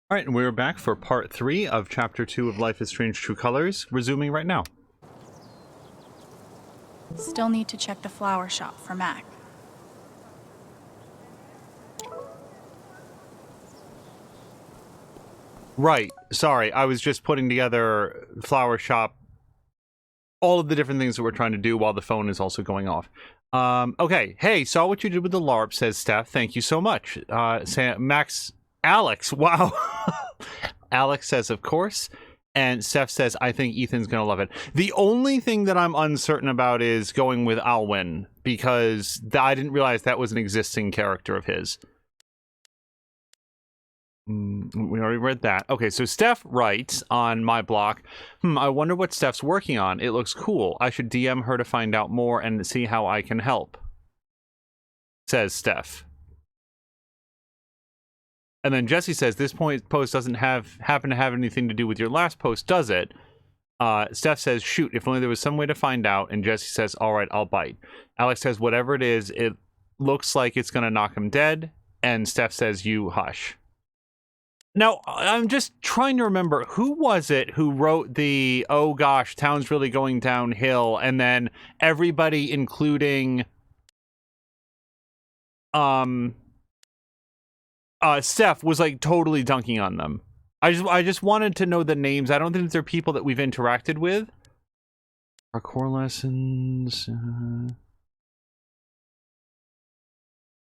All right, and we're back for part 3 of chapter 2 of Life is Strange True Colors, resuming right now. Still need to check the flower shop for Mac. Right, sorry, I was just putting together flower shop, all of the different things that we're trying to do while the phone is also going off. Okay, hey, saw what you did with the LARP, says Steph, thank you so much. Alex, wow. Alex says, of course. And Steph says, I think Ethan's going to love it. The only thing that I'm uncertain about is going with Alwyn, because I didn't realize that was an existing character of his. We already read that. Okay, so Steph writes on my block, I wonder what Steph's working on. It looks cool. I should DM her to find out more and see how I can help, says Steph. And then Jesse says, this post doesn't happen to have anything to do with your last post, does it? Steph says, shoot, if only there was some way to find out. And Jesse says, all right, I'll bite. Alex says, whatever it is, it looks like it's going to knock him dead. And Steph says, you hush. Now, I'm just trying to remember, who was it who wrote the, oh gosh, town's really going downhill, and then everybody, including Steph, was like totally dunking on them. I just wanted to know the names. I don't think they're people that we've interacted with. Our core lessons.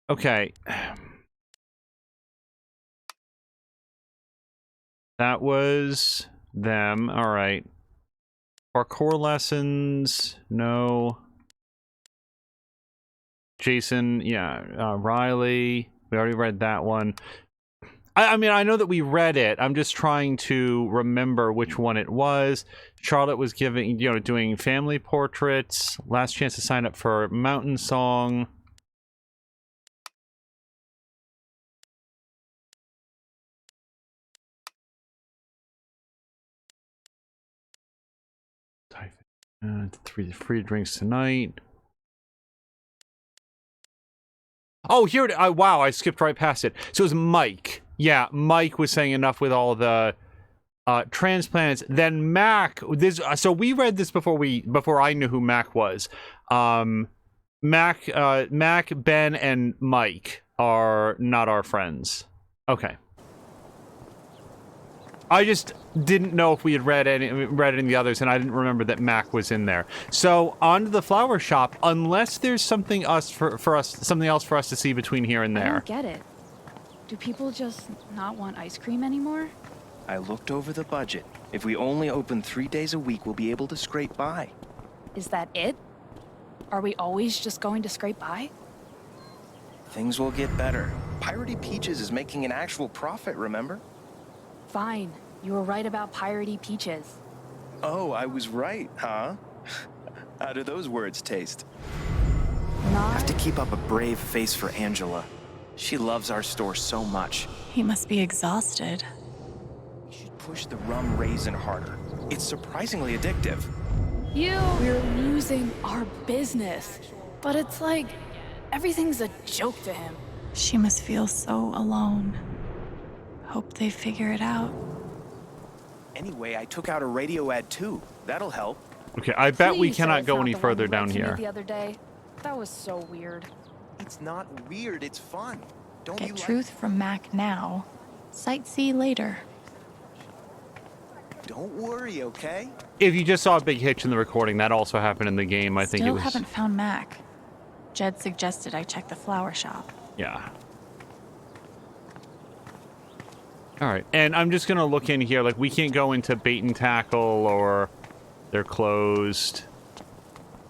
Okay. That was them. All right. Our core lessons. No. Jason. Yeah. Riley. We already read that one. I mean, I know that we read it. I'm just trying to remember which one it was. Charlotte was doing family portraits. Last chance to sign up for Mountain Song. Three free drinks tonight. Oh, here it. Wow, I skipped right past it. So it was Mike. Yeah, Mike was saying enough with all the transplants. Then Mac. So we read this before I knew who Mac was. Mac, Ben, and Mike are not our friends. Okay. I just didn't know if we had read any of the others, and I didn't remember that Mac was in there. So on to the flower shop, unless there's something else for us to see between here and there. I don't get it. Do people just not want ice cream anymore? I looked over the budget. If we only open 3 days a week, we'll be able to scrape by. Is that it? Are we always just going to scrape by? Things will get better. Piratey Peaches is making an actual profit, remember? Fine. You were right about Piratey Peaches. Oh, I was right, huh? How do those words taste? Not... Have to keep up a brave face for Angela. She loves our store so much. He must be exhausted. We should push the rum raisin harder. It's surprisingly addictive. We're losing our business. But it's like everything's a joke to him. She must feel so alone. Hope they figure it out. Anyway, I took out a radio ad too. That'll help. Okay, I bet we cannot go any further down here. The other day. That was so weird. It's not weird, it's fun. Don't Get you truth from Mac now. Sightsee later. Don't worry, okay? If you just saw a big hitch in the recording, that also happened in the game. I think it was. Still haven't found Mac. Jed suggested I check the flower shop. Yeah. All right, and I'm just gonna look in here. Like, we can't go into bait and tackle, or they're closed.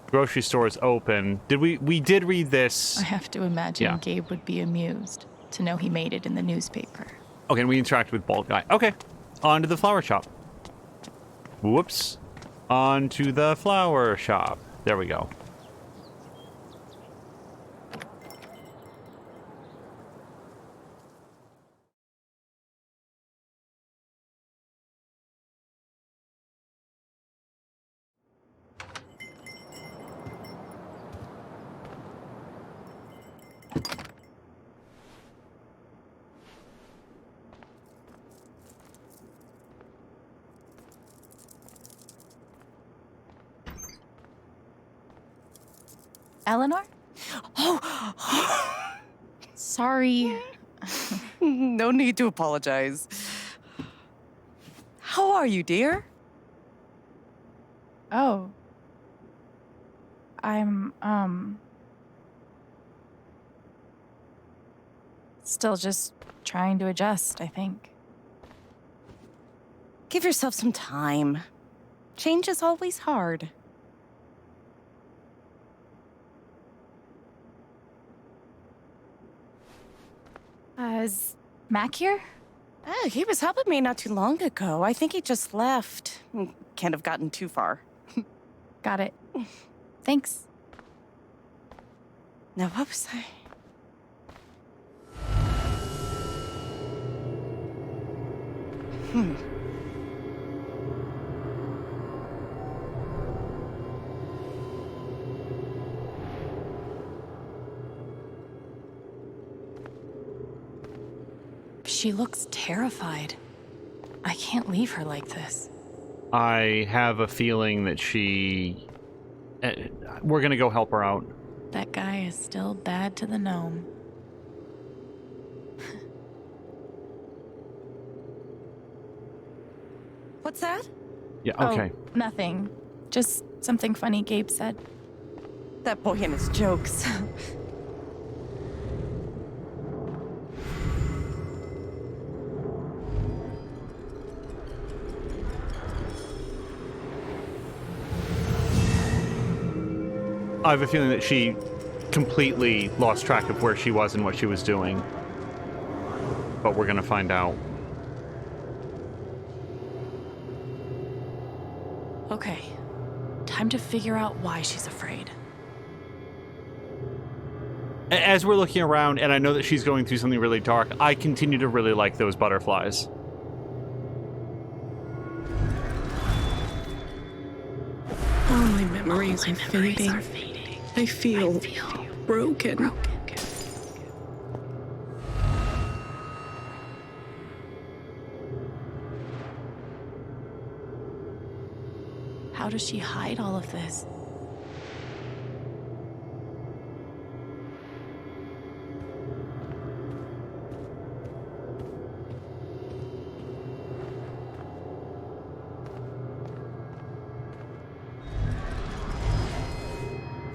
Grocery store is open. We did read this. I have to imagine Gabe would be amused to know he made it in the newspaper. Okay, and we interacted with Bald Guy. Okay, on to the flower shop. Whoops. On to the flower shop. There we go. Eleanor? Oh, Sorry. no need to apologize. How are you, dear? Oh. I'm, still just trying to adjust, I think. Give yourself some time. Change is always hard. Is Mac here? He was helping me not too long ago. I think he just left. Can't have gotten too far. Got it. Thanks. Now, what was I? She looks terrified. I can't leave her like this. I have a feeling that we're gonna go help her out. That guy is still bad to the gnome. What's that? Yeah, okay. Oh, nothing. Just something funny Gabe said. That boy and his jokes. I have a feeling that she completely lost track of where she was and what she was doing. But we're gonna find out. Okay. Time to figure out why she's afraid. As we're looking around, and I know that she's going through something really dark, I continue to really like those butterflies. All my memories are fading. I feel broken. How does she hide all of this?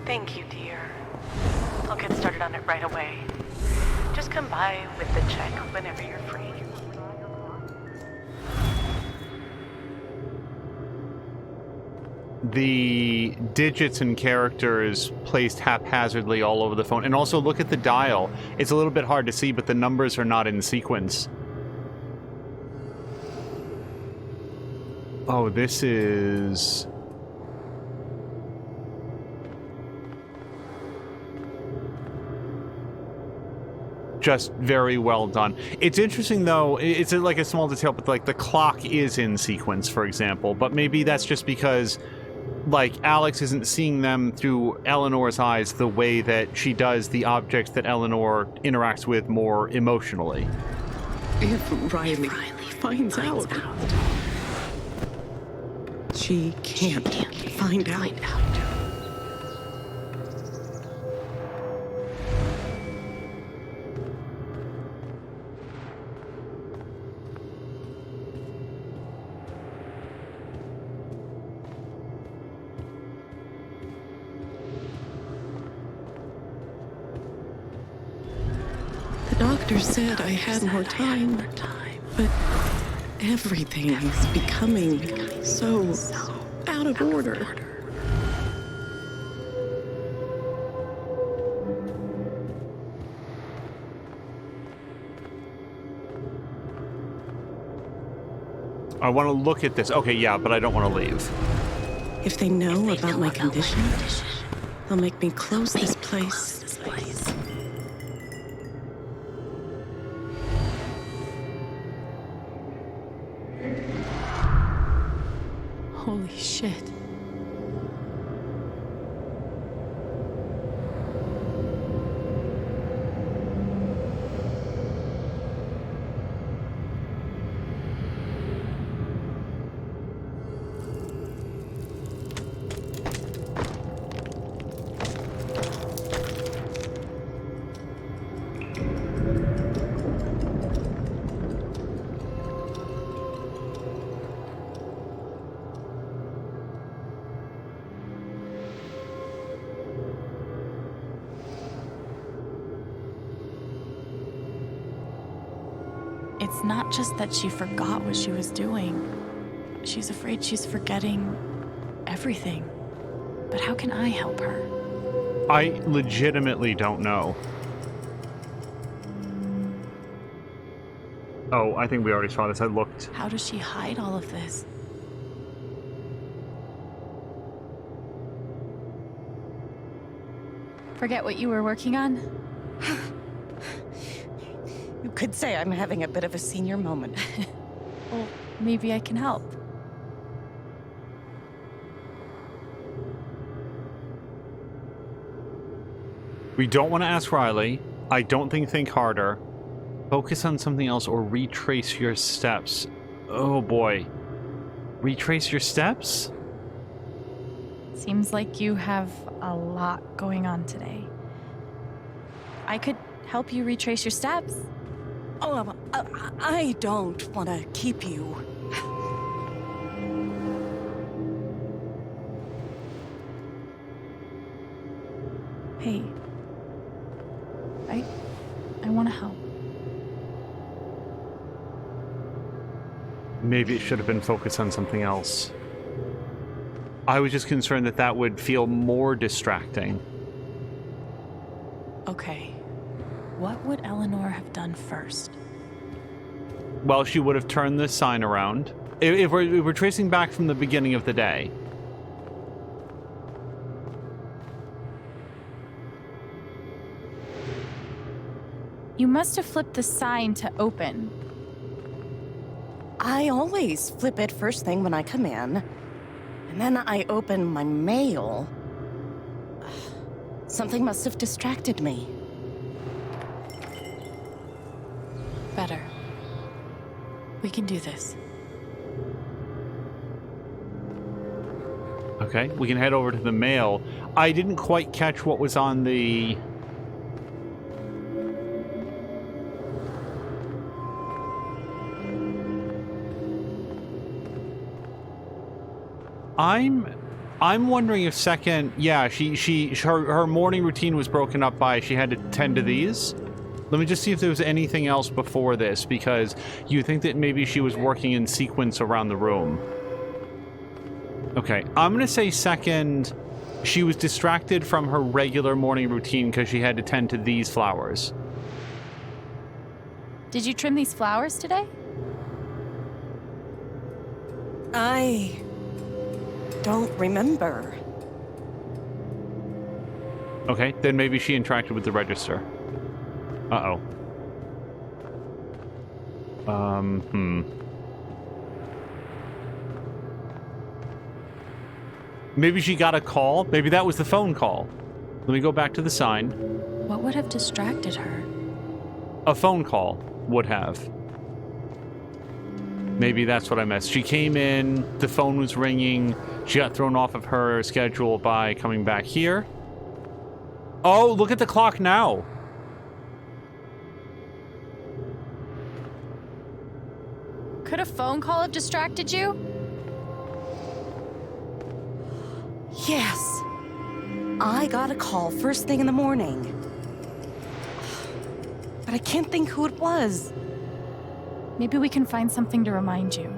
Thank you, dear. I'll get started on it right away. Just come by with the check whenever you're free. The digits and characters placed haphazardly all over the phone. And also look at the dial. It's a little bit hard to see, but the numbers are not in sequence. Oh, this is... just very well done. It's interesting though, it's like a small detail, but like the clock is in sequence, for example, but maybe that's just because like Alex isn't seeing them through Eleanor's eyes the way that she does the objects that Eleanor interacts with more emotionally. If Riley finds out, she can't find out. The doctor said I had more time, but everything is becoming so out of order. I want to look at this. Okay, yeah, but I don't want to leave. If they know about my condition, they'll make me close this place. Holy shit. It's not just that she forgot what she was doing. She's afraid she's forgetting everything. But how can I help her? I legitimately don't know. Oh, I think we already saw this. I looked. How does she hide all of this? Forget what you were working on? You could say I'm having a bit of a senior moment. Well, maybe I can help. We don't want to ask Riley. I don't think harder. Focus on something else or retrace your steps. Oh boy. Retrace your steps? Seems like you have a lot going on today. I could help you retrace your steps. Oh, I don't want to keep you. Hey. I want to help. Maybe it should have been focused on something else. I was just concerned that that would feel more distracting. Okay. What would Eleanor have done first? Well, she would have turned this sign around. If we're tracing back from the beginning of the day. You must have flipped the sign to open. I always flip it first thing when I come in, and then I open my mail. Something must have distracted me. Better. We can do this. Okay, we can head over to the mail. I didn't quite catch what was on the... I'm wondering if second, yeah, her morning routine was broken up by she had to tend to these. Let me just see if there was anything else before this, because you think that maybe she was working in sequence around the room. Okay, I'm gonna say second, she was distracted from her regular morning routine because she had to tend to these flowers. Did you trim these flowers today? I don't remember. Okay, then maybe she interacted with the register. Uh-oh. Maybe she got a call. Maybe that was the phone call. Let me go back to the sign. What would have distracted her? A phone call would have. Maybe that's what I missed. She came in, the phone was ringing, she got thrown off of her schedule by coming back here. Oh, look at the clock now. Could a phone call have distracted you? Yes. I got a call first thing in the morning. But I can't think who it was. Maybe we can find something to remind you.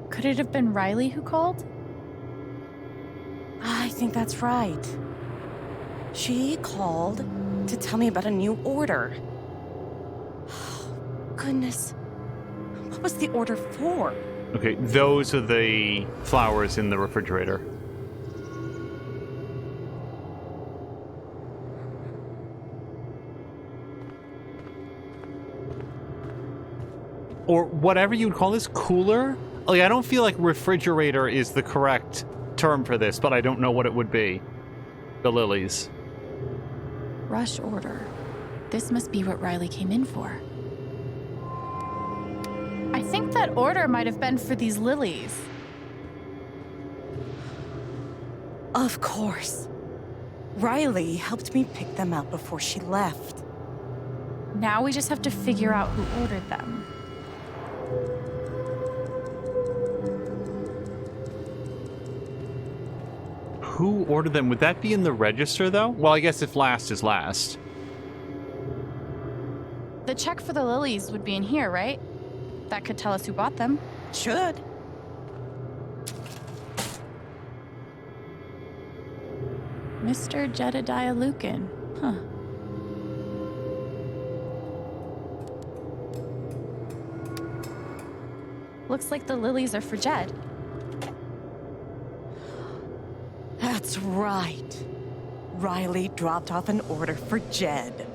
Could it have been Riley who called? I think that's right. She called to tell me about a new order. Goodness. What was the order for? Okay, those are the flowers in the refrigerator. Or whatever you'd call this, cooler? Like, I don't feel like refrigerator is the correct term for this, but I don't know what it would be. The lilies. Rush order. This must be what Riley came in for. I think that order might have been for these lilies. Of course. Riley helped me pick them out before she left. Now we just have to figure out who ordered them. who ordered them? Would that be in the register, though? Well, I guess if last is last. The check for the lilies would be in here, right? That could tell us who bought them. Should. Mr. Jedediah Lucan. Huh. Looks like the lilies are for Jed. That's right. Riley dropped off an order for Jed.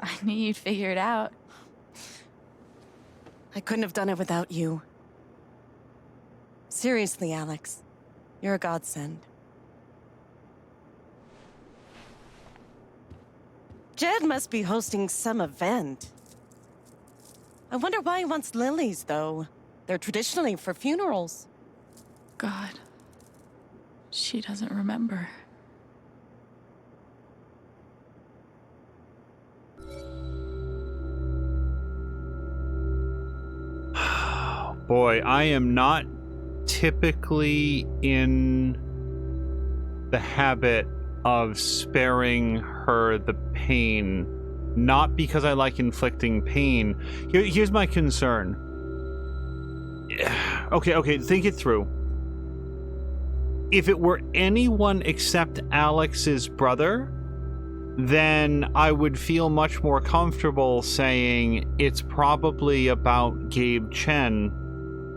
I knew you'd figure it out. I couldn't have done it without you. Seriously, Alex. You're a godsend. Jed must be hosting some event. I wonder why he wants lilies, though. They're traditionally for funerals. God. She doesn't remember. Boy, I am not typically in the habit of sparing her the pain. Not because I like inflicting pain. Here's my concern. Okay, think it through. If it were anyone except Alex's brother, then I would feel much more comfortable saying it's probably about Gabe Chen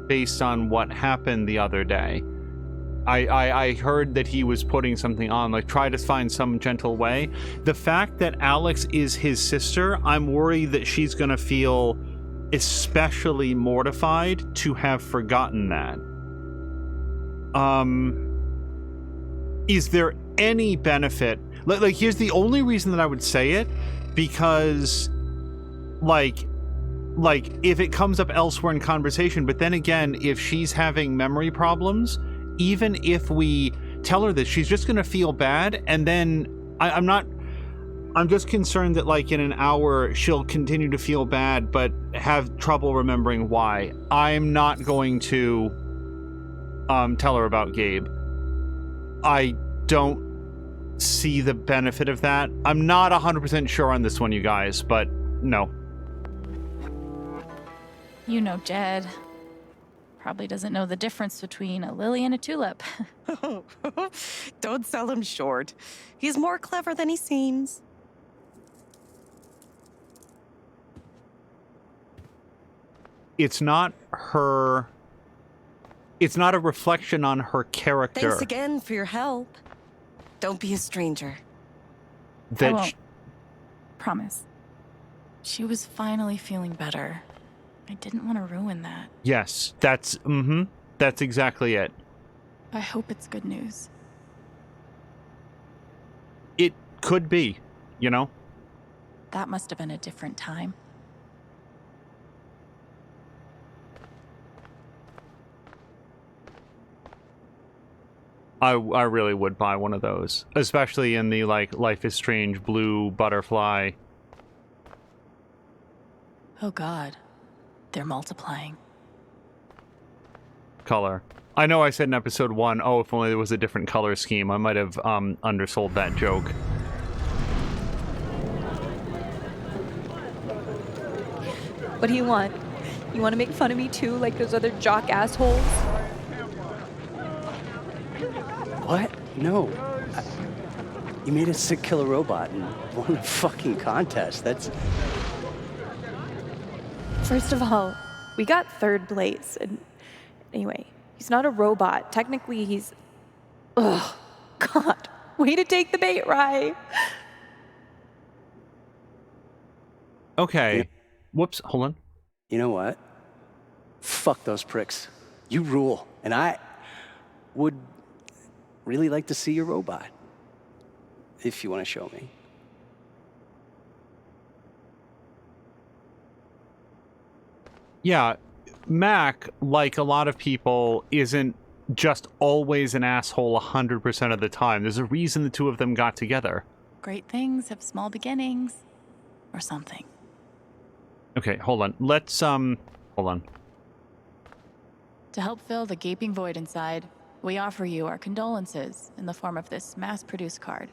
based on what happened the other day. I heard that he was putting something on, like try to find some gentle way. The fact that Alex is his sister, I'm worried that she's gonna feel especially mortified to have forgotten that. Is there any benefit? Like, here's the only reason that I would say it, because, like, if it comes up elsewhere in conversation, but then again, if she's having memory problems, even if we tell her this, she's just gonna feel bad, and then I'm just concerned that, like, in an hour, she'll continue to feel bad, but have trouble remembering why. I'm not going to, tell her about Gabe. I don't see the benefit of that. I'm not 100% sure on this one, you guys, but no. You know Jed. Probably doesn't know the difference between a lily and a tulip. Don't sell him short. He's more clever than he seems. It's not her... It's not a reflection on her character. Thanks again for your help. Don't be a stranger. I won't. Promise. She was finally feeling better. I didn't want to ruin that. Yes, that's exactly it. I hope it's good news. It could be, you know? That must have been a different time. I really would buy one of those, especially in the, like, Life is Strange blue butterfly. Oh God, they're multiplying. Color. I know I said in episode 1, oh, if only there was a different color scheme. I might have undersold that joke. What do you want? You want to make fun of me too, like those other jock assholes? What? No. You made a sick killer robot and won a fucking contest. That's... First of all, we got third place, and anyway, he's not a robot. Technically, he's... Ugh. God. Way to take the bait, Rye. Okay. Yeah. Whoops, hold on. You know what? Fuck those pricks. You rule. And I would really like to see your robot. If you want to show me. Yeah, Mac, like a lot of people, isn't just always an asshole 100% of the time. There's a reason the two of them got together. Great things have small beginnings. Or something. Okay, hold on. Let's, hold on. To help fill the gaping void inside, we offer you our condolences in the form of this mass-produced card.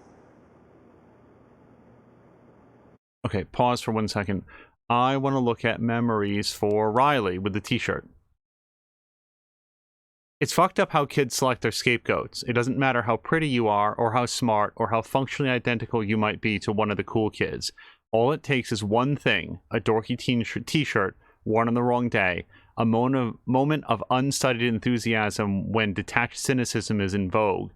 Okay, pause for 1 second. I want to look at memories for Riley with the t-shirt. It's fucked up how kids select their scapegoats. It doesn't matter how pretty you are, or how smart, or how functionally identical you might be to one of the cool kids. All it takes is one thing, a dorky t-shirt worn on the wrong day, a moment of unstudied enthusiasm when detached cynicism is in vogue,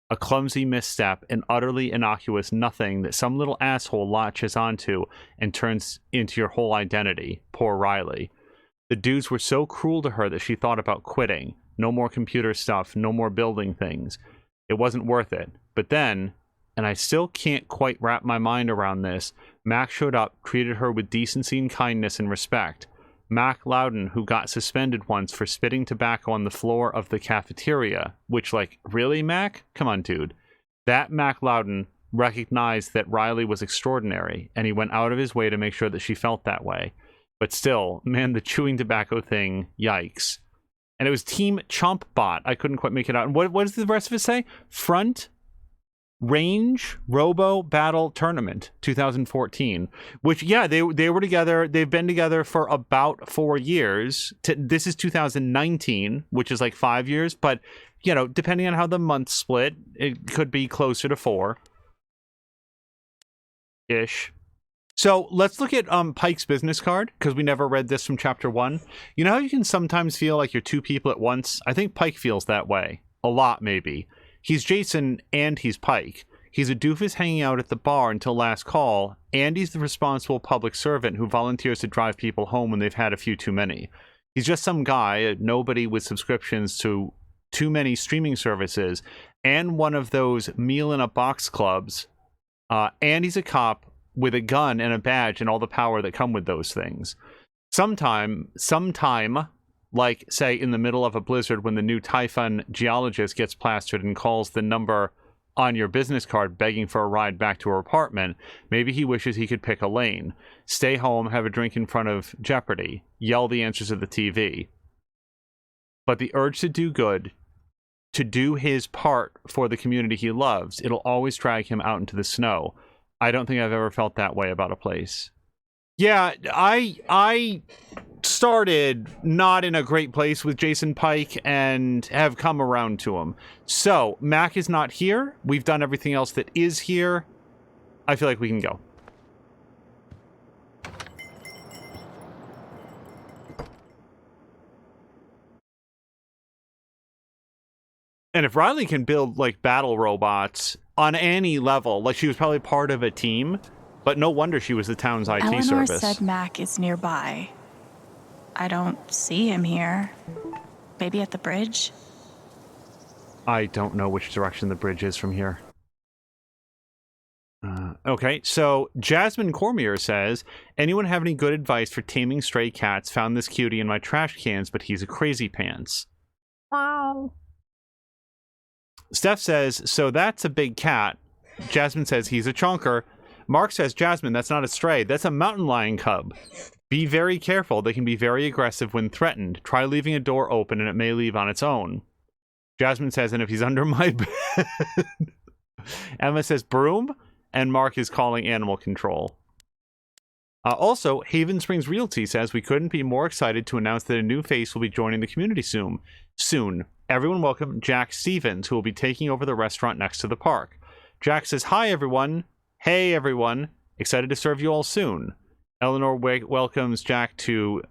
a clumsy misstep, an utterly innocuous nothing that some little asshole latches onto and turns into your whole identity. Poor Riley. The dudes were so cruel to her that she thought about quitting. No more computer stuff, no more building things. It wasn't worth it. But then, and I still can't quite wrap my mind around this, Mac showed up, treated her with decency and kindness and respect. Mac Loudon, who got suspended once for spitting tobacco on the floor of the cafeteria, which, like, really, Mac? Come on, dude. That Mac Loudon recognized that Riley was extraordinary, and he went out of his way to make sure that she felt that way. But still, man, the chewing tobacco thing, yikes. And it was Team Chompbot. I couldn't quite make it out. And what does the rest of it say? Front Range Robo Battle Tournament 2014. Which, yeah, they were together. They've been together for about 4 years. This is 2019, which is like 5 years. But, you know, depending on how the months split, it could be closer to 4-ish. So let's look at Pike's business card, because we never read this from chapter 1. You know how you can sometimes feel like you're two people at once? I think Pike feels that way. A lot, maybe. He's Jason and he's Pike. He's a doofus hanging out at the bar until last call, and he's the responsible public servant who volunteers to drive people home when they've had a few too many. He's just some guy, a nobody with subscriptions to too many streaming services, and one of those meal-in-a-box clubs, and he's a cop with a gun and a badge and all the power that come with those things. Sometime, like, say, in the middle of a blizzard when the new Typhon geologist gets plastered and calls the number on your business card begging for a ride back to her apartment, maybe he wishes he could pick a lane, stay home, have a drink in front of Jeopardy, yell the answers at the TV. But the urge to do good, to do his part for the community he loves, it'll always drag him out into the snow. I don't think I've ever felt that way about a place. Yeah, I started not in a great place with Jason Pike and have come around to him. So, Mac is not here. We've done everything else that is here. I feel like we can go. And if Riley can build, like, battle robots on any level, like, she was probably part of a team, but no wonder she was the town's IT Eleanor service. said Mac is nearby. I don't see him here. Maybe at the bridge? I don't know which direction the bridge is from here. Okay, so Jasmine Cormier says, anyone have any good advice for taming stray cats? Found this cutie in my trash cans, but he's a crazy pants. Wow. Steph says, so that's a big cat. Jasmine says, he's a chonker. Mark says, Jasmine, that's not a stray. That's a mountain lion cub. Be very careful. They can be very aggressive when threatened. Try leaving a door open and it may leave on its own. Jasmine says, and if he's under my bed. Emma says, broom. And Mark is calling animal control. Also, Haven Springs Realty says we couldn't be more excited to announce that a new face will be joining the community soon. Everyone welcome Jack Stevens, who will be taking over the restaurant next to the park. Jack says, hi, everyone. Hey, everyone. Excited to serve you all soon. Eleanor welcomes Jack to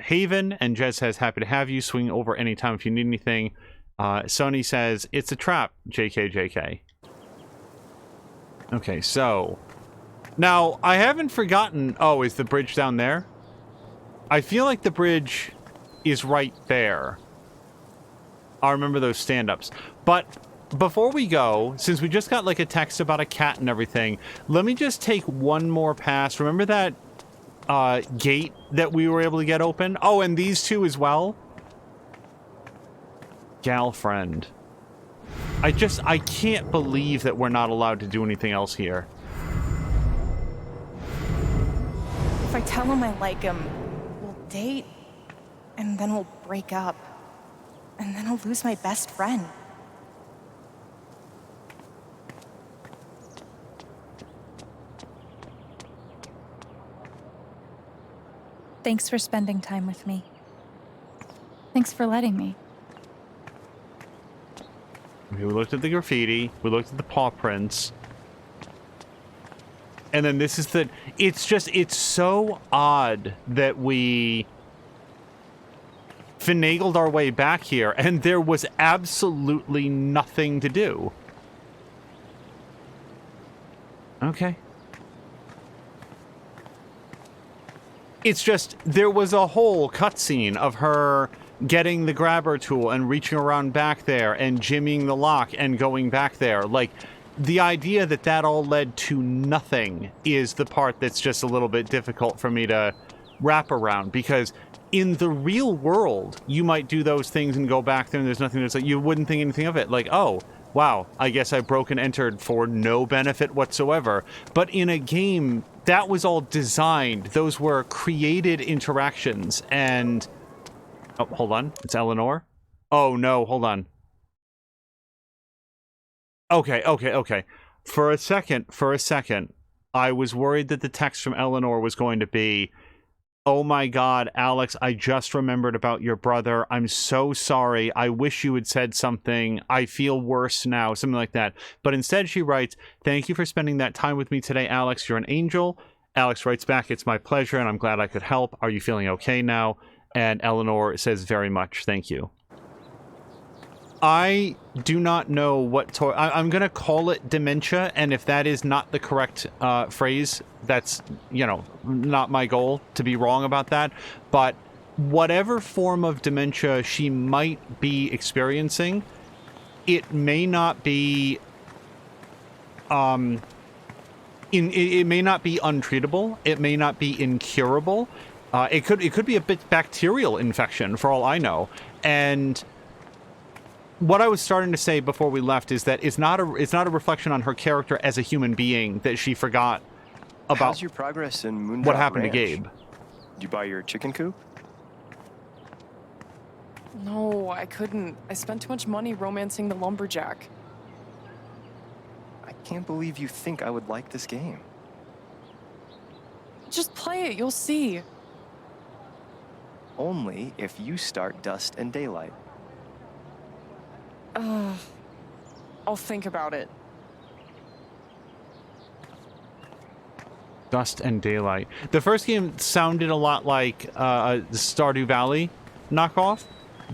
Haven, and Jez says, happy to have you. Swing over anytime if you need anything. Sony says, it's a trap, JK. Okay, so... Now, I haven't forgotten... Oh, is the bridge down there? I feel like the bridge is right there. I remember those stand-ups. But before we go, since we just got like a text about a cat and everything, let me just take one more pass. Remember that gate that we were able to get open? Oh, and these two as well? Gal friend. I can't believe that we're not allowed to do anything else here. If I tell him I like him, we'll date, and then we'll break up. And then I'll lose my best friend. Thanks for spending time with me. Thanks for letting me. Okay, we looked at the graffiti. We looked at the paw prints. And then this is the... It's so odd that we finagled our way back here, and there was absolutely nothing to do. Okay. It's just, there was a whole cutscene of her getting the grabber tool and reaching around back there and jimmying the lock and going back there. Like, the idea that that all led to nothing is the part that's just a little bit difficult for me to wrap around, because in the real world, you might do those things and go back there and there's nothing. That's like, you wouldn't think anything of it. Like, oh, wow, I guess I broke and entered for no benefit whatsoever. But in a game, that was all designed. Those were created interactions. And oh, hold on, it's Eleanor. Oh no, hold on. Okay. For a second, I was worried that the text from Eleanor was going to be, oh my God, Alex, I just remembered about your brother. I'm so sorry. I wish you had said something. I feel worse now. Something like that. But instead she writes, thank you for spending that time with me today, Alex. You're an angel. Alex writes back, it's my pleasure, and I'm glad I could help. Are you feeling okay now? And Eleanor says, very much, thank you. I do not know what I'm going to call it dementia, and if that is not the correct phrase, that's, you know, not my goal to be wrong about that. But whatever form of dementia she might be experiencing, it may not be it may not be untreatable. It may not be incurable. It could be a bacterial infection for all I know. And what I was starting to say before we left is that it's not a reflection on her character as a human being that she forgot about. How's your progress in Moondrop what happened Ranch? to Gabe. Did you buy your chicken coop? No, I couldn't. I spent too much money romancing the lumberjack. I can't believe you think I would like this game. Just play it, you'll see. Only if you start Dust and Daylight. I'll think about it. Dust and Daylight. The first game sounded a lot like the Stardew Valley knockoff.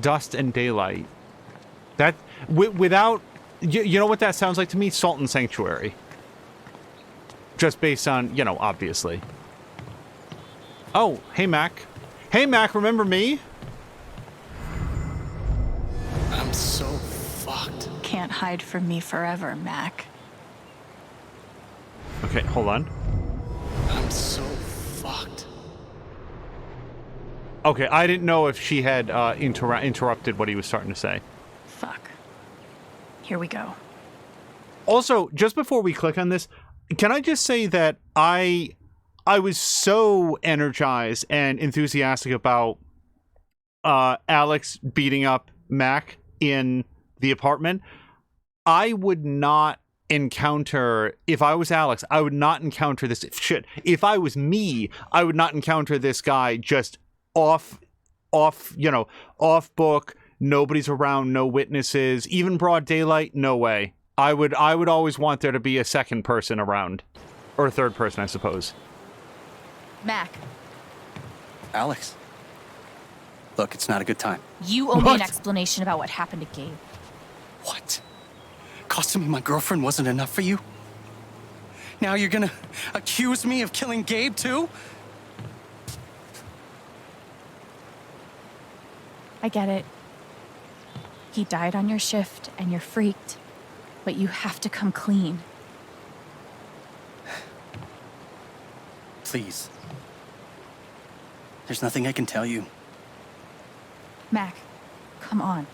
Dust and Daylight. That without you know what that sounds like to me? Salt and Sanctuary. Just based on, you know, obviously. Oh, hey Mac. Hey Mac, remember me? I'm so fucked. Can't hide from me forever, Mac. Okay, hold on. I'm so fucked. Okay, I didn't know if she had interrupted what he was starting to say. Fuck. Here we go. Also, just before we click on this, can I just say that I was so energized and enthusiastic about Alex beating up Mac in the apartment. I would not encounter, if I was Alex, I would not encounter this shit. If I was me, I would not encounter this guy just off book, nobody's around, no witnesses, even broad daylight, no way. I would always want there to be a second person around. Or a third person, I suppose. Mac, Alex. Look, it's not a good time. you owe me an explanation about what happened to Gabe. What? Costing me my girlfriend wasn't enough for you? Now you're gonna accuse me of killing Gabe, too? I get it. He died on your shift and you're freaked. But you have to come clean. Please. There's nothing I can tell you. Mac, come on.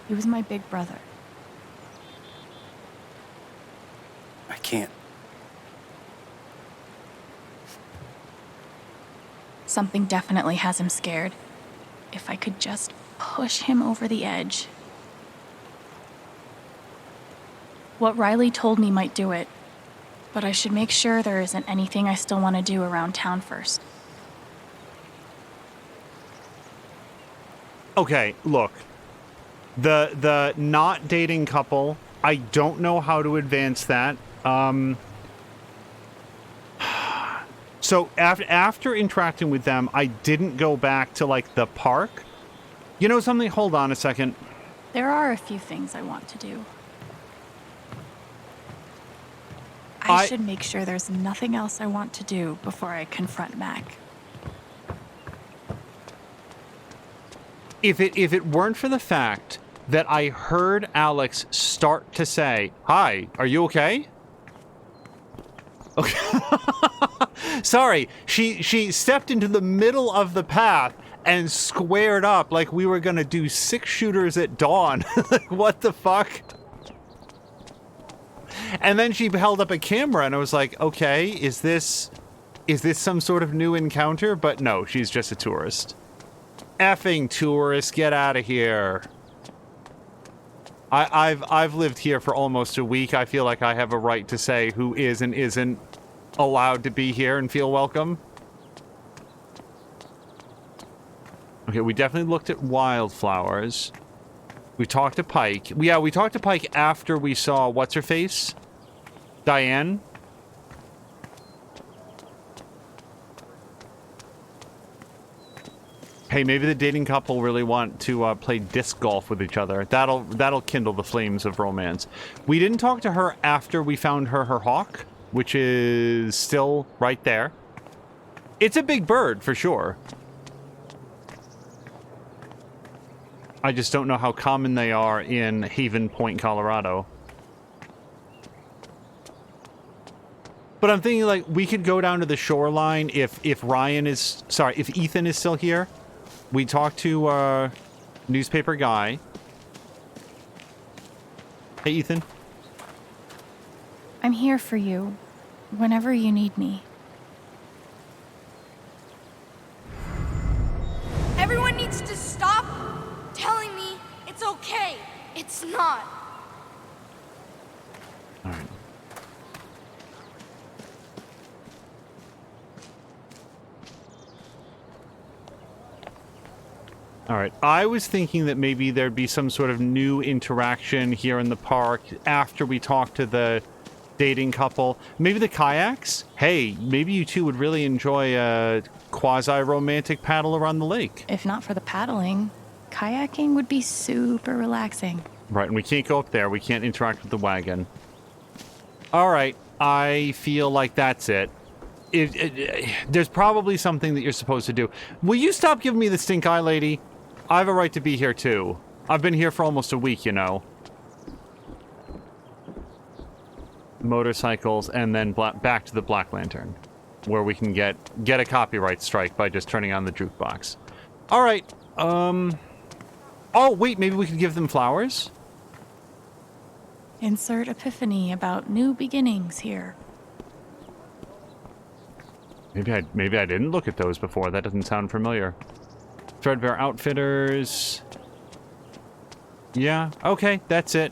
He was my big brother. I can't. Something definitely has him scared. If I could just push him over the edge. What Riley told me might do it, but I should make sure there isn't anything I still want to do around town first. Okay, look. The not dating couple, I don't know how to advance that. So after interacting with them, I didn't go back to, like, the park. You know something? Hold on a second. There are a few things I want to do. I should make sure there's nothing else I want to do before I confront Mac. If it weren't for the fact that I heard Alex start to say, "Hi, are you okay?" Okay. Sorry, she stepped into the middle of the path and squared up like we were gonna do 6 shooters at dawn. Like, what the fuck? And then she held up a camera and I was like, okay, is this some sort of new encounter? But no, she's just a tourist. Effing tourist, get out of here. I've lived here for almost a week. I feel like I have a right to say who is and isn't allowed to be here and feel welcome. Okay, we definitely looked at wildflowers. We talked to Pike. Yeah, we talked to Pike after we saw what's-her-face? Diane? Hey, maybe the dating couple really want to play disc golf with each other. That'll kindle the flames of romance. We didn't talk to her after we found her hawk, which is still right there. It's a big bird, for sure. I just don't know how common they are in Haven Point, Colorado. But I'm thinking, like, we could go down to the shoreline if Ethan is still here. We talked to newspaper guy. Hey, Ethan. I'm here for you, whenever you need me. Everyone needs to stop telling me it's okay. It's not. All right. All right. I was thinking that maybe there'd be some sort of new interaction here in the park after we talked to the dating couple. Maybe the kayaks? Hey, maybe you two would really enjoy a quasi-romantic paddle around the lake. If not for the paddling, kayaking would be super relaxing. Right, and we can't go up there. We can't interact with the wagon. All right. I feel like that's it. There's probably something that you're supposed to do. Will you stop giving me the stink eye, lady? I have a right to be here, too. I've been here for almost a week, you know. Motorcycles, and then back to the Black Lantern, where we can get a copyright strike by just turning on the jukebox. All right. Oh, wait, maybe we could give them flowers? Insert epiphany about new beginnings here. Maybe I didn't look at those before. That doesn't sound familiar. Threadbare Outfitters. Yeah, okay, that's it.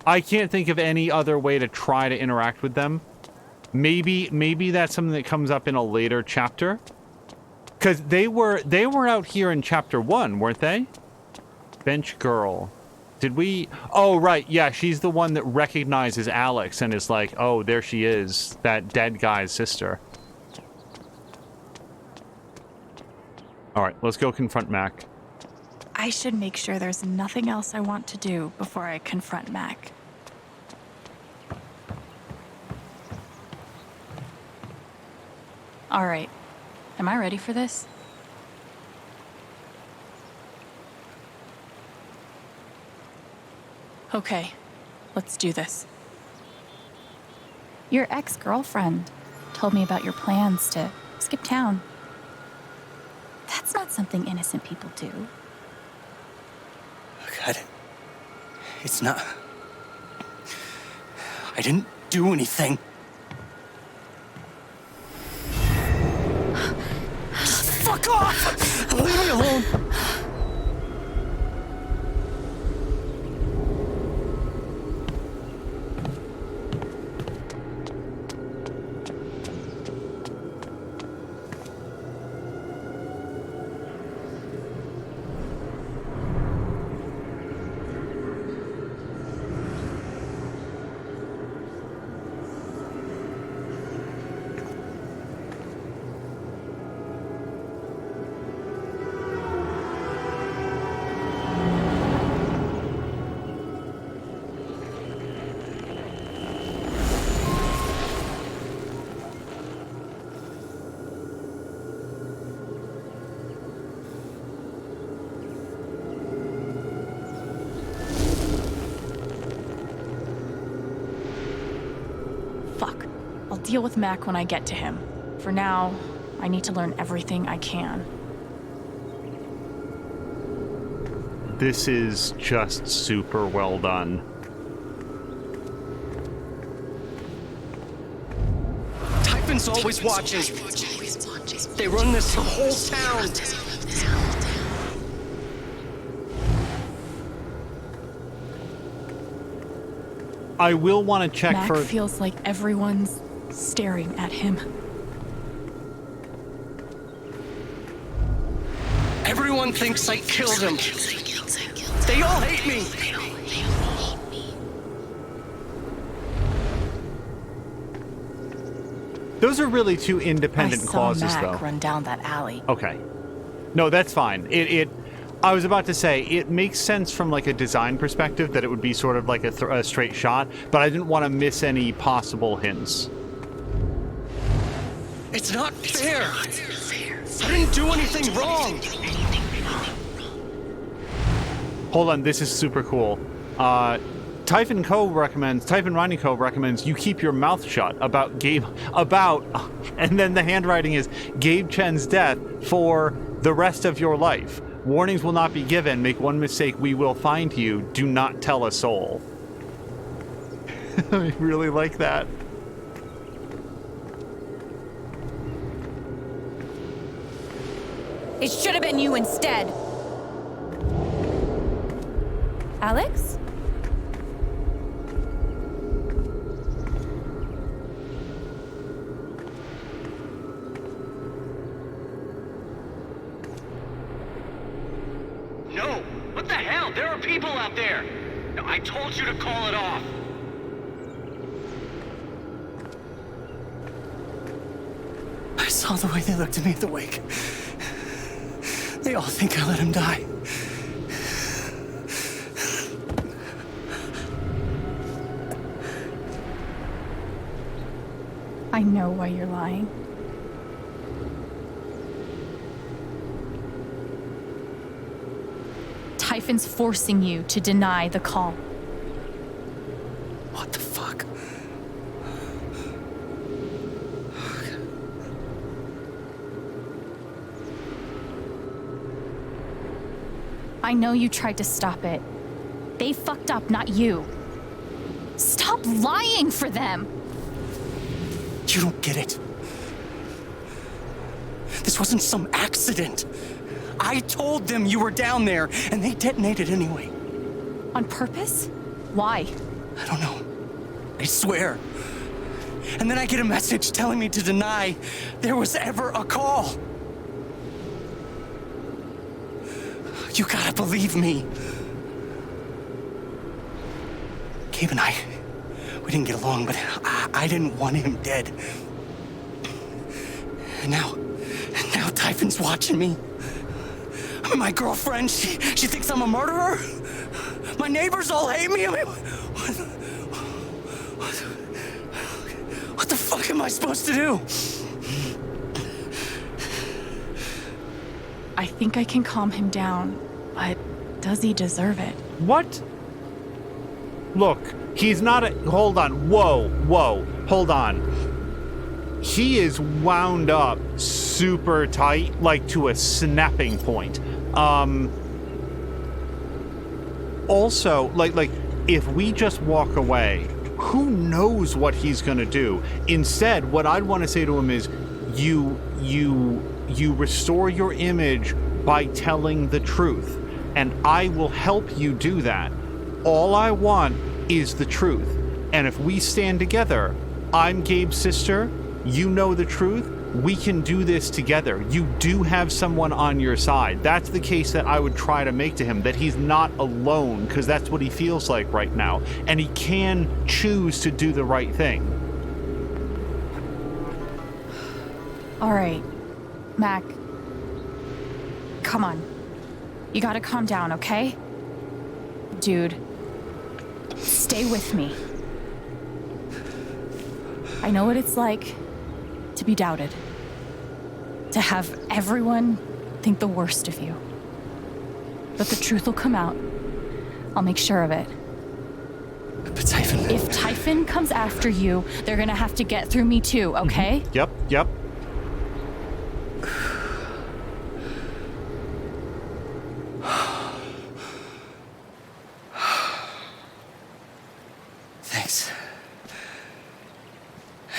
I can't think of any other way to try to interact with them. Maybe that's something that comes up in a later chapter. Because they were out here in chapter 1, weren't they? Bench girl. Did we? Oh, right. Yeah, she's the one that recognizes Alex and is like, oh, there she is. That dead guy's sister. All right, let's go confront Mac. I should make sure there's nothing else I want to do before I confront Mac. All right. Am I ready for this? Okay, let's do this. Your ex-girlfriend told me about your plans to skip town. That's not something innocent people do. God, it's not. I didn't do anything. Fuck off! Leave me alone. Fuck. I'll deal with Mac when I get to him. For now, I need to learn everything I can. This is just super well done. Typhon's always watching. They run this whole town. I will want to check Mac for... feels like everyone's staring at him. Everyone thinks I killed him. They all hate me. Those are really two independent clauses, I saw Mac though. run down that alley. Okay. No, that's fine. I was about to say, it makes sense from like a design perspective that it would be sort of like a straight shot, but I didn't want to miss any possible hints. It's not fair. I didn't do anything wrong. Hold on, this is super cool. Typhon Ronnie Co. recommends you keep your mouth shut about Gabe, and then the handwriting is Gabe Chen's death for the rest of your life. Warnings will not be given. Make one mistake, we will find you. Do not tell a soul. I really like that. It should have been you instead. Alex? No! What the hell? There are people out there! No, I told you to call it off! I saw the way they looked at me at the wake. They all think I let him die. I know why you're lying. Typhon's forcing you to deny the call. What the fuck? I know you tried to stop it. They fucked up, not you. Stop lying for them! You don't get it. This wasn't some accident. I told them you were down there, and they detonated anyway. On purpose? Why? I don't know. I swear. And then I get a message telling me to deny there was ever a call. You gotta believe me. Gabe and I, we didn't get along, but I didn't want him dead. And now Typhon's watching me. My girlfriend, she thinks I'm a murderer. My neighbors all hate me. I mean, what the fuck am I supposed to do? I think I can calm him down, but does he deserve it? What? Look, he's not a... Hold on. Whoa. Hold on. He is wound up super tight, like to a snapping point. Also, like if we just walk away, who knows what he's gonna do? Instead, what I'd want to say to him is, you you restore your image by telling the truth. And I will help you do that. All I want is the truth. And if we stand together, I'm Gabe's sister, you know the truth, we can do this together. You do have someone on your side. That's the case that I would try to make to him, that he's not alone, because that's what he feels like right now. And he can choose to do the right thing. All right, Mac. Come on. You gotta calm down, okay? Dude, stay with me. I know what it's like to be doubted. To have everyone think the worst of you. But the truth will come out. I'll make sure of it. But Typhon... If Typhon comes after you, they're gonna have to get through me too, okay? Yep. Thanks.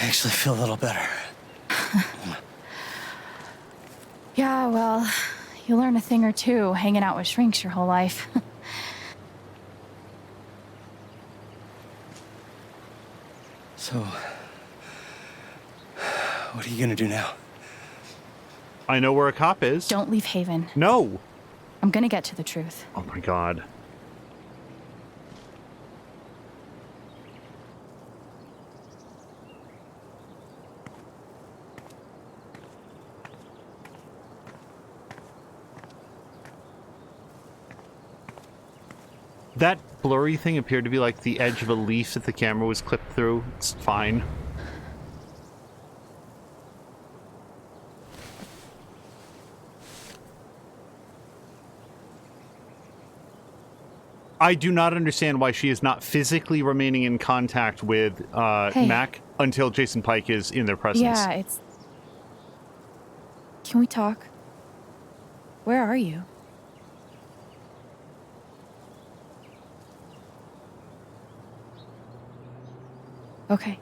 I actually feel a little better. Yeah, well, you learn a thing or two hanging out with shrinks your whole life. So, what are you gonna do now? I know where a cop is. Don't leave Haven. No. I'm gonna get to the truth. Oh my god. That blurry thing appeared to be like the edge of a leaf that the camera was clipped through. It's fine. I do not understand why she is not physically remaining in contact with Hey. Mac until Jason Pike is in their presence. Yeah, it's... Can we talk? Where are you? Okay.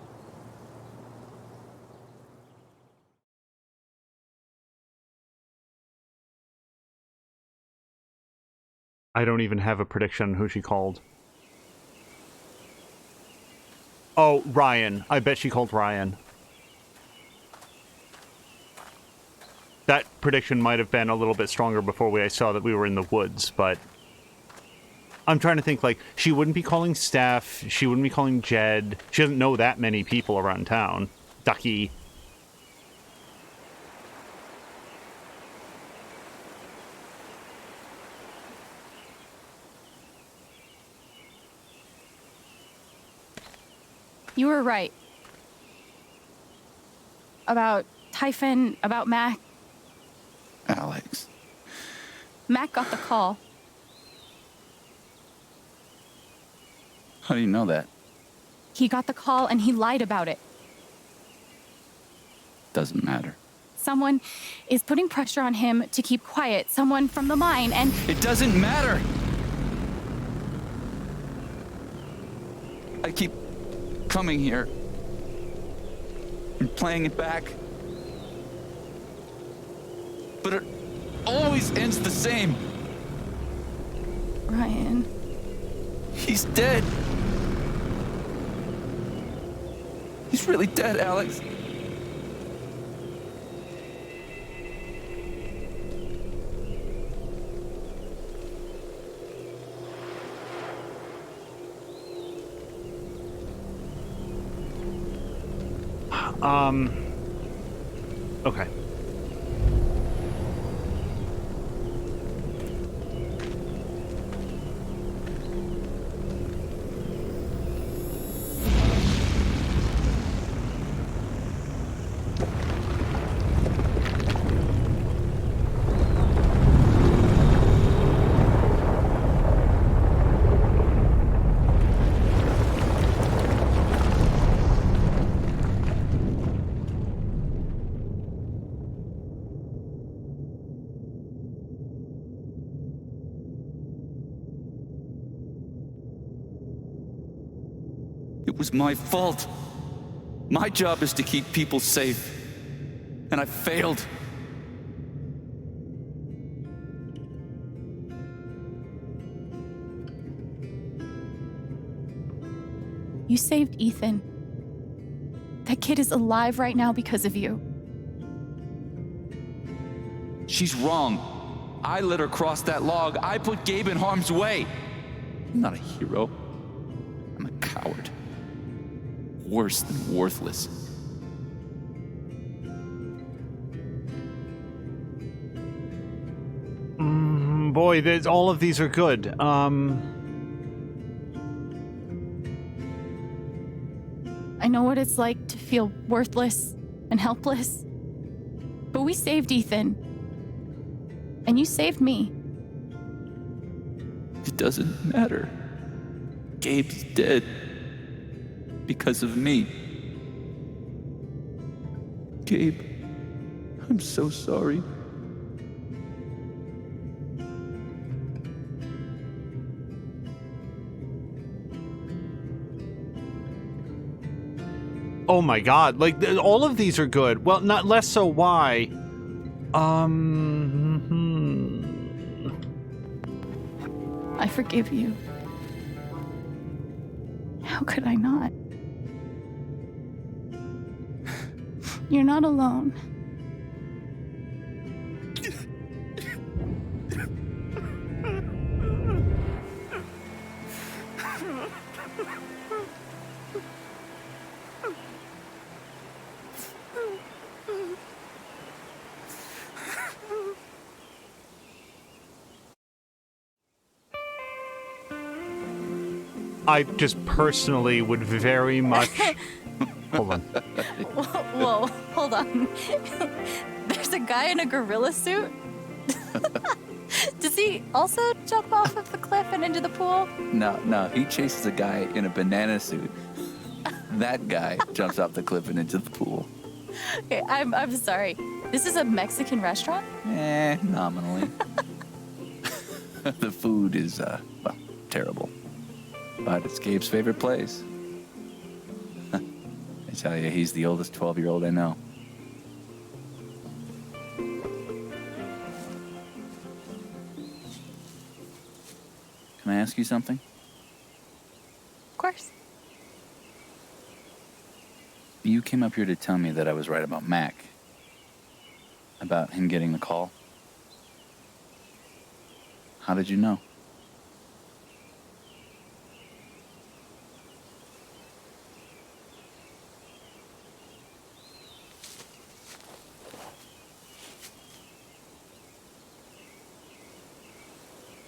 I don't even have a prediction on who she called. Oh, Ryan. I bet she called Ryan. That prediction might have been a little bit stronger before I saw that we were in the woods, but... I'm trying to think, like, she wouldn't be calling Steph, she wouldn't be calling Jed, she doesn't know that many people around town. Ducky. You were right. About Typhon, about Mac. Alex. Mac got the call. How do you know that? He got the call and he lied about it. Doesn't matter. Someone is putting pressure on him to keep quiet. Someone from the mine, and... It doesn't matter! I keep coming here and playing it back. But it always ends the same. Ryan... He's dead. He's really dead, Alex. Okay. It was my fault. My job is to keep people safe. And I failed. You saved Ethan. That kid is alive right now because of you. She's wrong. I let her cross that log. I put Gabe in harm's way. I'm not a hero. I'm a coward. Worse than worthless. Boy, all of these are good. I know what it's like to feel worthless and helpless. But we saved Ethan. And you saved me. It doesn't matter. Gabe's dead. Because of me. Gabe, I'm so sorry. Oh my god, like, all of these are good. Well, not less so why. I forgive you. How could I not? You're not alone. I just personally would very much... Hold on. Whoa, hold on. There's a guy in a gorilla suit? Does he also jump off of the cliff and into the pool? No, he chases a guy in a banana suit. That guy jumps off the cliff and into the pool. Okay, I'm sorry. This is a Mexican restaurant? Nominally. The food is, well, terrible. But it's Gabe's favorite place. I tell you, he's the oldest 12-year-old I know. Can I ask you something? Of course. You came up here to tell me that I was right about Mac. About him getting the call. How did you know?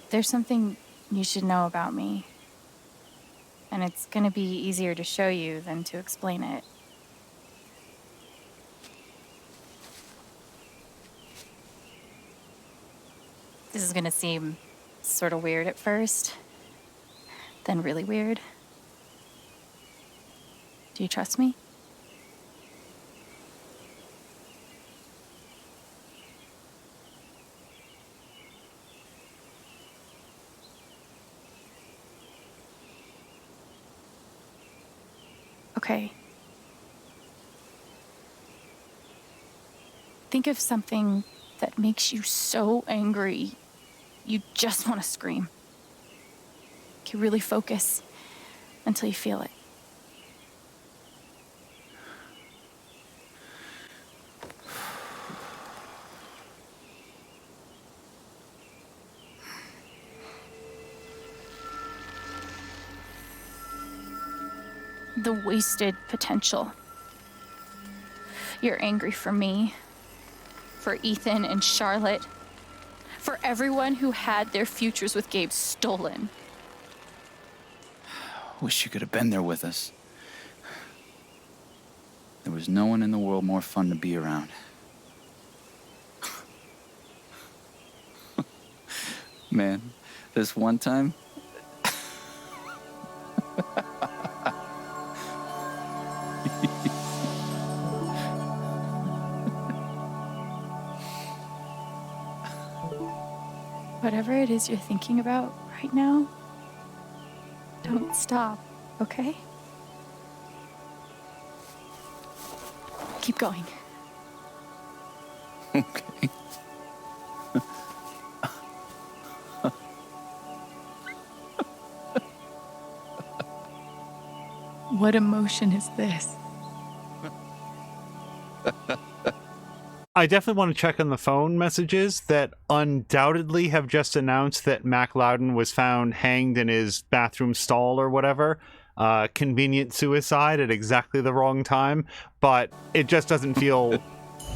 There's something you should know about me. And it's gonna be easier to show you than to explain it. This is gonna seem sort of weird at first, then really weird. Do you trust me? Okay. Think of something that makes you so angry you just want to scream. Okay, really focus until you feel it. The wasted potential. You're angry for me, for Ethan and Charlotte, for everyone who had their futures with Gabe stolen. Wish you could have been there with us. There was no one in the world more fun to be around. Man, this one time... Whatever it is you're thinking about right now, don't stop, okay? Keep going. Okay. What emotion is this? I definitely want to check on the phone messages that undoubtedly have just announced that Mac Loudon was found hanged in his bathroom stall or whatever. Convenient suicide at exactly the wrong time, but it just doesn't feel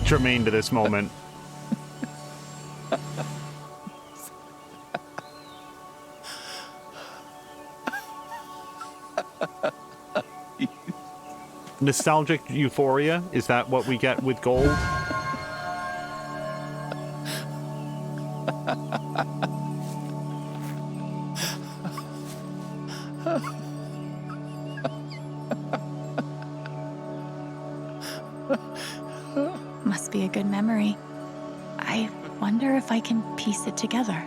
germane to this moment. Nostalgic euphoria? Is that what we get with gold? Must be a good memory. I wonder if I can piece it together.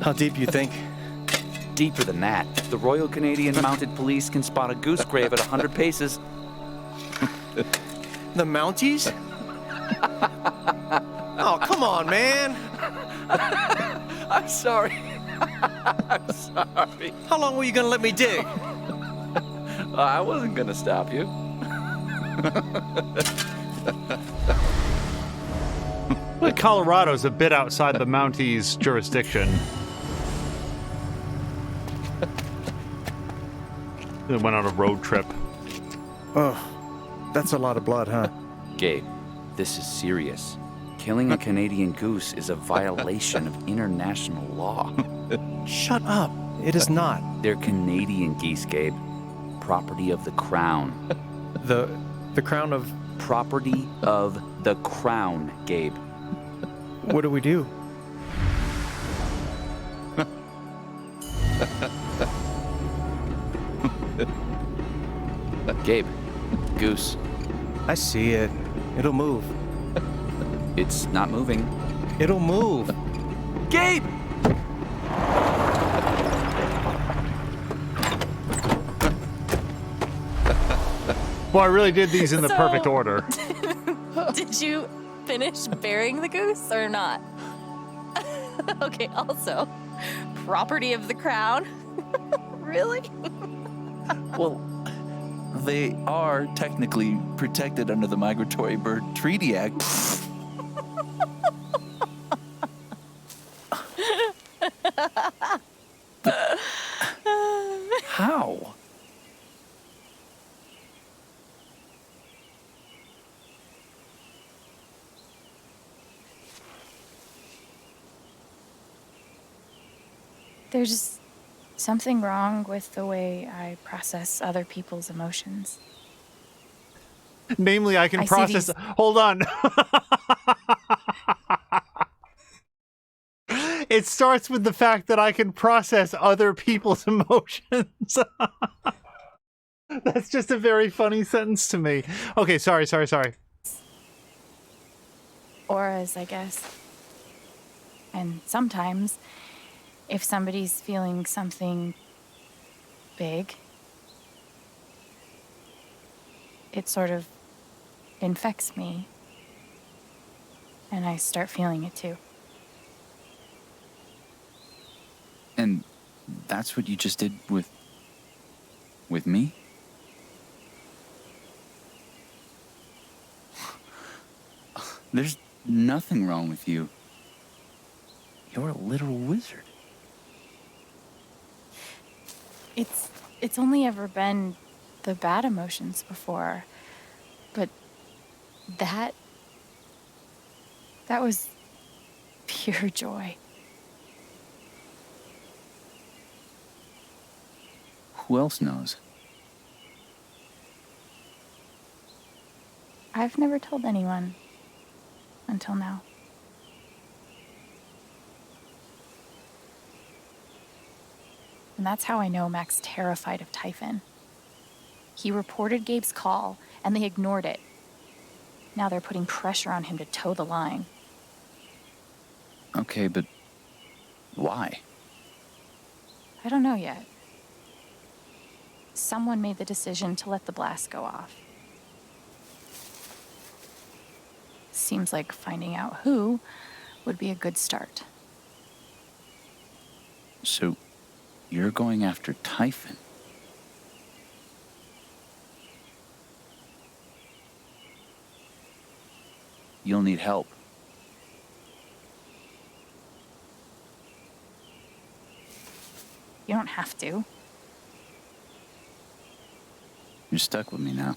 How deep you think? Deeper than that. The Royal Canadian Mounted Police can spot a goose grave at 100 paces. The Mounties? Oh, come on, man. I'm sorry. I'm sorry. How long were you gonna let me dig? I wasn't gonna stop you. But Colorado's a bit outside the Mounties' jurisdiction. They went on a road trip. Oh, that's a lot of blood, huh? Gabe, this is serious. Killing a Canadian goose is a violation of international law. Shut up. It is not. They're Canadian geese, Gabe. Property of the Crown. The crown of... Property of the Crown, Gabe. What do we do? Gabe, goose. I see it. It'll move. It's not moving. It'll move. Gabe! Well, I really did these in the perfect order. Did you finish burying the goose or not? Okay, also, property of the crown? Really? Well, they are technically protected under the Migratory Bird Treaty Act. How? There's something wrong with the way I process other people's emotions. Namely, I can I see process... these- Hold on. It starts with the fact that I can process other people's emotions. That's just a very funny sentence to me. Okay, sorry. Auras, I guess. And sometimes, if somebody's feeling something big, it sort of infects me. And I start feeling it too. And that's what you just did with me? There's nothing wrong with you. You're a literal wizard. It's only ever been the bad emotions before. But that was pure joy. Who else knows? I've never told anyone until now. And that's how I know Mac's terrified of Typhon. He reported Gabe's call, and they ignored it. Now they're putting pressure on him to toe the line. Okay, but why? I don't know yet. Someone made the decision to let the blast go off. seems like finding out who would be a good start. So, you're going after Typhon? You'll need help. You don't have to. You're stuck with me now.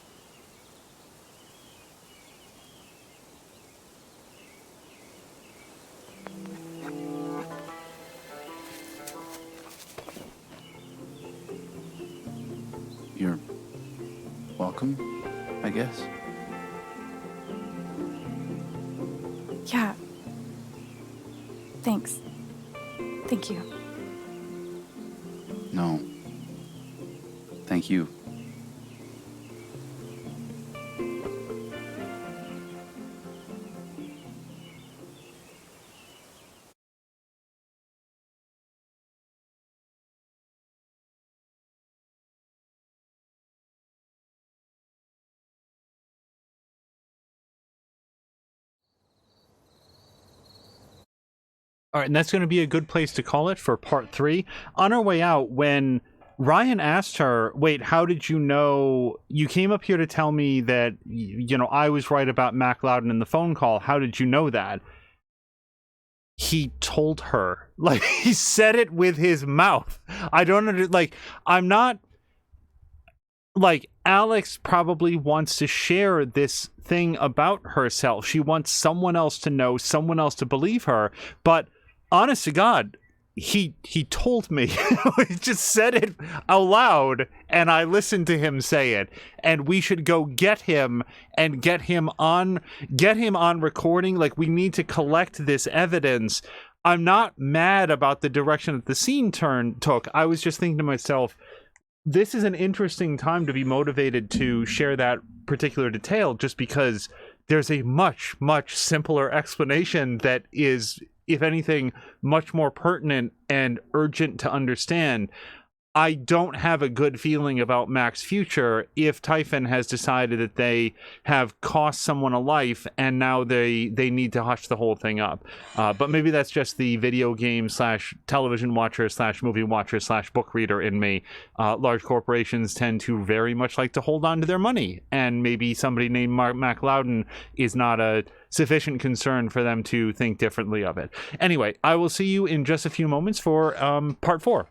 You're welcome, I guess. Yeah. Thanks. Thank you. No. Thank you. All right, and that's going to be a good place to call it for part 3. On our way out, when Ryan asked her, wait, how did you know? You came up here to tell me that, I was right about Mac Loudon in the phone call. How did you know that? He told her. Like, he said it with his mouth. I don't understand. Like, I'm not... Like, Alex probably wants to share this thing about herself. She wants someone else to know, someone else to believe her. But, honest to God, he told me. He just said it out loud, and I listened to him say it. And we should go get him and get him on recording. Like, we need to collect this evidence. I'm not mad about the direction that the scene took. I was just thinking to myself, this is an interesting time to be motivated to share that particular detail, just because there's a much, much simpler explanation that is, if anything, much more pertinent and urgent to understand. I don't have a good feeling about Mac's future if Typhon has decided that they have cost someone a life and now they need to hush the whole thing up. But maybe that's just the video game / television watcher / movie watcher / book reader in me. Large corporations tend to very much like to hold on to their money, and maybe somebody named Mac Loudon is not a sufficient concern for them to think differently of it. Anyway, I will see you in just a few moments for part 4.